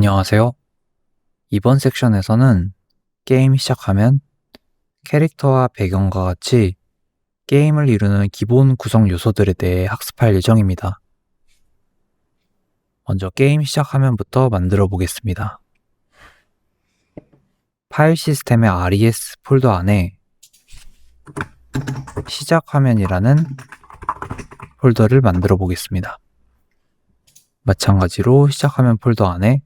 안녕하세요. 이번 섹션에서는 게임 시작하면 캐릭터와 배경과 같이 게임을 이루는 기본 구성 요소들에 대해 학습할 예정입니다. 먼저 게임 시작하면부터 만들어 보겠습니다. 파일 시스템의 RES 폴더 안에 시작 화면이라는 폴더를 만들어 보겠습니다. 마찬가지로 시작 화면 폴더 안에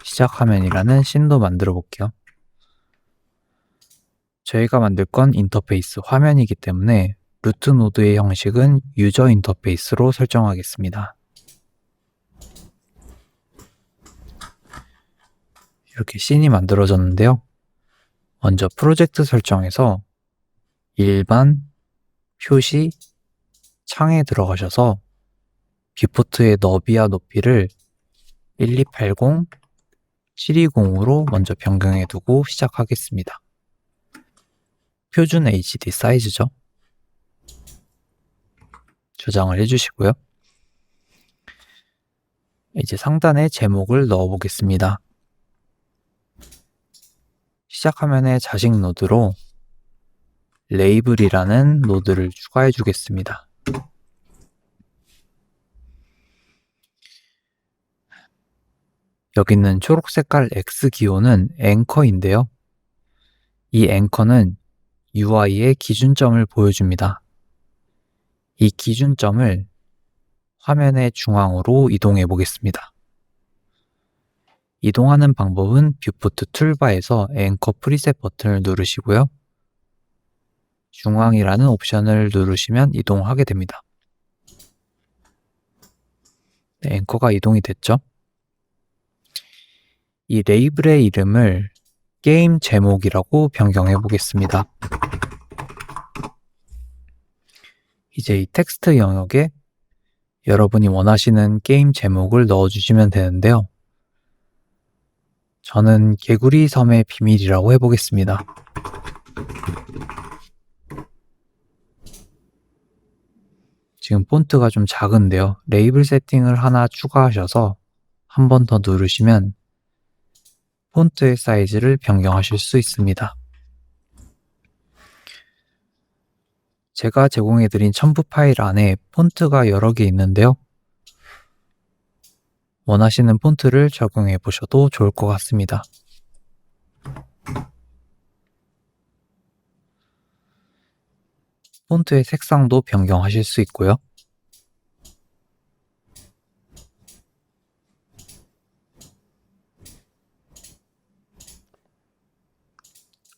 시작 화면이라는 씬도 만들어 볼게요. 저희가 만들 건 인터페이스 화면이기 때문에 루트 노드의 형식은 유저 인터페이스로 설정하겠습니다. 이렇게 씬이 만들어졌는데요. 먼저 프로젝트 설정에서 일반, 표시, 창에 들어가셔서 뷰포트의 너비와 높이를 1280, 720으로 먼저 변경해 두고 시작하겠습니다. 표준 HD 사이즈죠. 저장을 해주시고요. 이제 상단에 제목을 넣어 보겠습니다. 시작 화면의 자식 노드로 레이블이라는 노드를 추가해 주겠습니다. 여기 있는 초록 색깔 X 기호는 앵커인데요. 이 앵커는 UI의 기준점을 보여줍니다. 이 기준점을 화면의 중앙으로 이동해 보겠습니다. 이동하는 방법은 뷰포트 툴바에서 앵커 프리셋 버튼을 누르시고요. 중앙이라는 옵션을 누르시면 이동하게 됩니다. 네, 앵커가 이동이 됐죠? 이 레이블의 이름을 게임 제목이라고 변경해 보겠습니다. 이제 이 텍스트 영역에 여러분이 원하시는 게임 제목을 넣어주시면 되는데요. 저는 개구리 섬의 비밀이라고 해보겠습니다. 지금 폰트가 좀 작은데요. 레이블 세팅을 하나 추가하셔서 한 번 더 누르시면 폰트의 사이즈를 변경하실 수 있습니다. 제가 제공해드린 첨부 파일 안에 폰트가 여러 개 있는데요. 원하시는 폰트를 적용해 보셔도 좋을 것 같습니다. 폰트의 색상도 변경하실 수 있고요.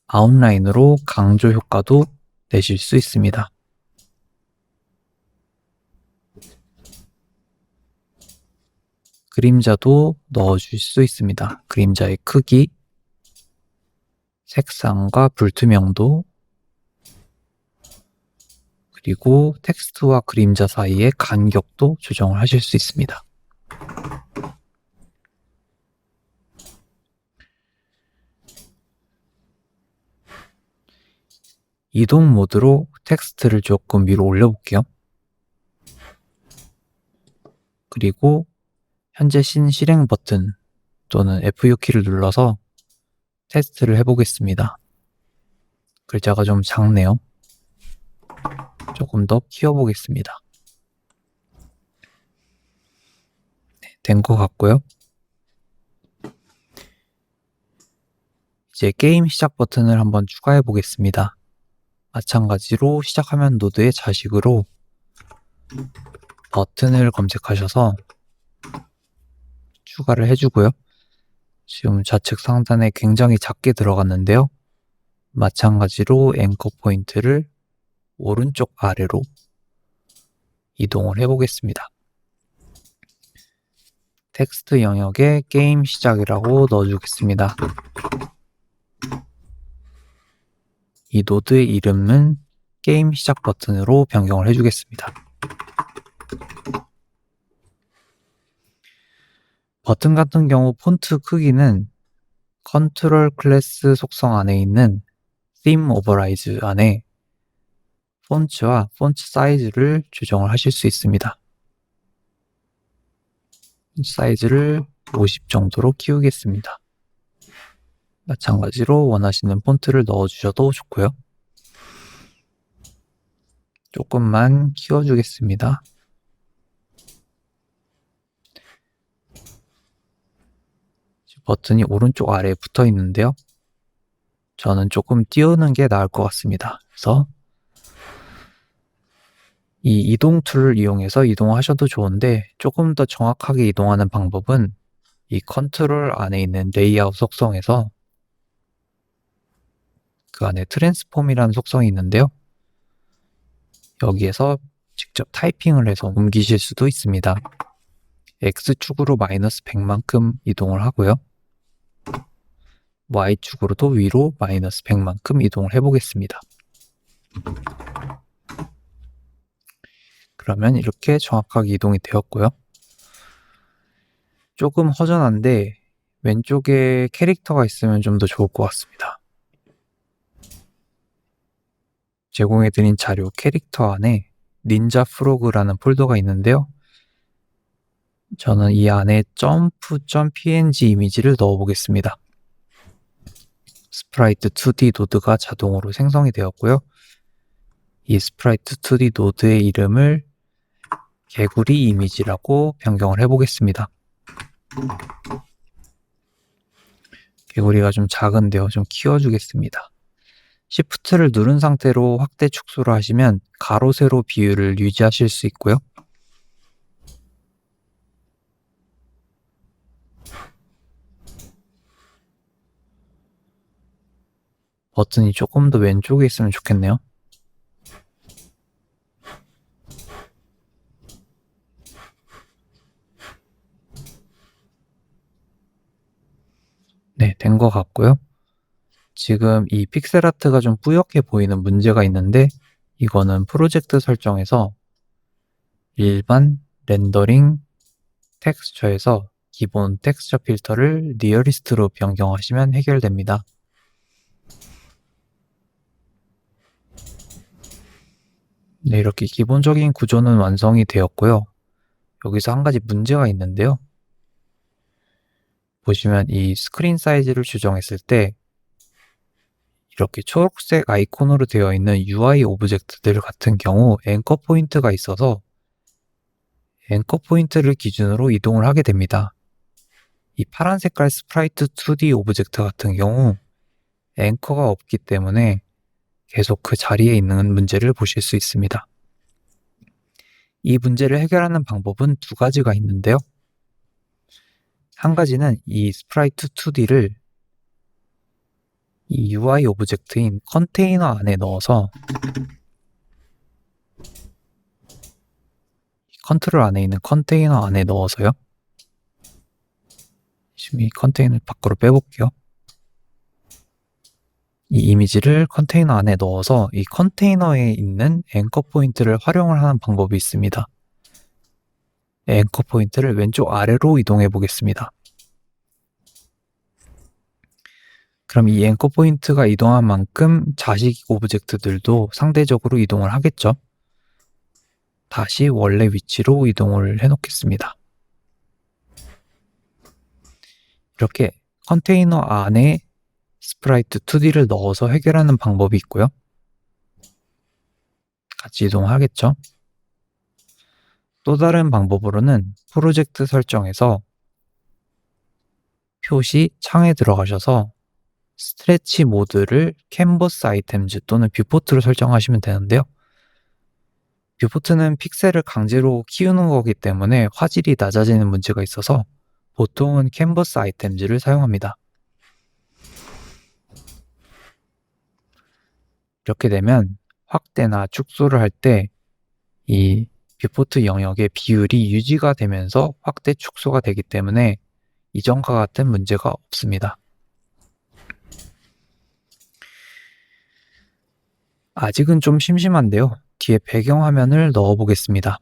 아웃라인으로 강조 효과도 내실 수 있습니다. 그림자도 넣어줄 수 있습니다. 그림자의 크기, 색상과 불투명도, 그리고 텍스트와 그림자 사이의 간격도 조정을 하실 수 있습니다. 이동 모드로 텍스트를 조금 위로 올려볼게요. 그리고 현재 씬 실행 버튼 또는 F6키를 눌러서 테스트를 해보겠습니다. 글자가 좀 작네요. 조금 더 키워보겠습니다. 네, 된 것 같고요. 이제 게임 시작 버튼을 한번 추가해 보겠습니다. 마찬가지로 시작하면 노드의 자식으로 버튼을 검색하셔서 추가를 해주고요. 지금 좌측 상단에 굉장히 작게 들어갔는데요. 마찬가지로 앵커 포인트를 오른쪽 아래로 이동을 해보겠습니다. 텍스트 영역에 게임 시작이라고 넣어주겠습니다. 이 노드의 이름은 게임 시작 버튼으로 변경을 해주겠습니다. 버튼 같은 경우 폰트 크기는 컨트롤 클래스 속성 안에 있는 Theme Override 안에 폰트와 폰트 사이즈를 조정을 하실 수 있습니다. 사이즈를 50 정도로 키우겠습니다. 마찬가지로 원하시는 폰트를 넣어주셔도 좋고요. 조금만 키워주겠습니다. 버튼이 오른쪽 아래에 붙어 있는데요. 저는 조금 띄우는 게 나을 것 같습니다. 그래서 이 이동 툴을 이용해서 이동하셔도 좋은데 조금 더 정확하게 이동하는 방법은 이 컨트롤 안에 있는 레이아웃 속성에서 그 안에 트랜스폼이라는 속성이 있는데요. 여기에서 직접 타이핑을 해서 옮기실 수도 있습니다. X축으로 마이너스 100만큼 이동을 하고요. Y축으로도 위로 마이너스 100만큼 이동을 해보겠습니다. 그러면 이렇게 정확하게 이동이 되었고요. 조금 허전한데 왼쪽에 캐릭터가 있으면 좀 더 좋을 것 같습니다. 제공해드린 자료 캐릭터 안에 닌자 프로그라는 폴더가 있는데요. 저는 이 안에 점프.png 이미지를 넣어보겠습니다. 스프라이트 2D 노드가 자동으로 생성이 되었고요. 이 스프라이트 2D 노드의 이름을 개구리 이미지라고 변경을 해보겠습니다. 개구리가 좀 작은데요. 좀 키워주겠습니다. Shift를 누른 상태로 확대 축소를 하시면 가로 세로 비율을 유지하실 수 있고요. 버튼이 조금 더 왼쪽에 있으면 좋겠네요. 네, 된 것 같고요. 지금 이 픽셀 아트가 좀 뿌옇게 보이는 문제가 있는데 이거는 프로젝트 설정에서 일반 렌더링 텍스처에서 기본 텍스처 필터를 니어리스트로 변경하시면 해결됩니다. 네, 이렇게 기본적인 구조는 완성이 되었고요. 여기서 한 가지 문제가 있는데요. 보시면 이 스크린 사이즈를 조정했을 때 이렇게 초록색 아이콘으로 되어 있는 UI 오브젝트들 같은 경우 앵커 포인트가 있어서 앵커 포인트를 기준으로 이동을 하게 됩니다. 이 파란 색깔 스프라이트 2D 오브젝트 같은 경우 앵커가 없기 때문에 계속 그 자리에 있는 문제를 보실 수 있습니다. 이 문제를 해결하는 방법은 두 가지가 있는데요. 한 가지는 이 스프라이트 2D를 이 UI 오브젝트인 컨테이너 안에 넣어서 컨트롤 안에 있는 컨테이너 안에 넣어서요. 지금 이 컨테이너 밖으로 빼볼게요. 이 이미지를 컨테이너 안에 넣어서 이 컨테이너에 있는 앵커 포인트를 활용을 하는 방법이 있습니다. 앵커 포인트를 왼쪽 아래로 이동해 보겠습니다. 그럼 이 앵커 포인트가 이동한 만큼 자식 오브젝트들도 상대적으로 이동을 하겠죠. 다시 원래 위치로 이동을 해 놓겠습니다. 이렇게 컨테이너 안에 스프라이트 2D를 넣어서 해결하는 방법이 있고요. 같이 이동하겠죠. 또 다른 방법으로는 프로젝트 설정에서 표시 창에 들어가셔서 스트레치 모드를 캔버스 아이템즈 또는 뷰포트로 설정하시면 되는데요. 뷰포트는 픽셀을 강제로 키우는 거기 때문에 화질이 낮아지는 문제가 있어서 보통은 캔버스 아이템즈를 사용합니다. 이렇게 되면 확대나 축소를 할 때 이 뷰포트 영역의 비율이 유지가 되면서 확대 축소가 되기 때문에 이전과 같은 문제가 없습니다. 아직은 좀 심심한데요. 뒤에 배경화면을 넣어 보겠습니다.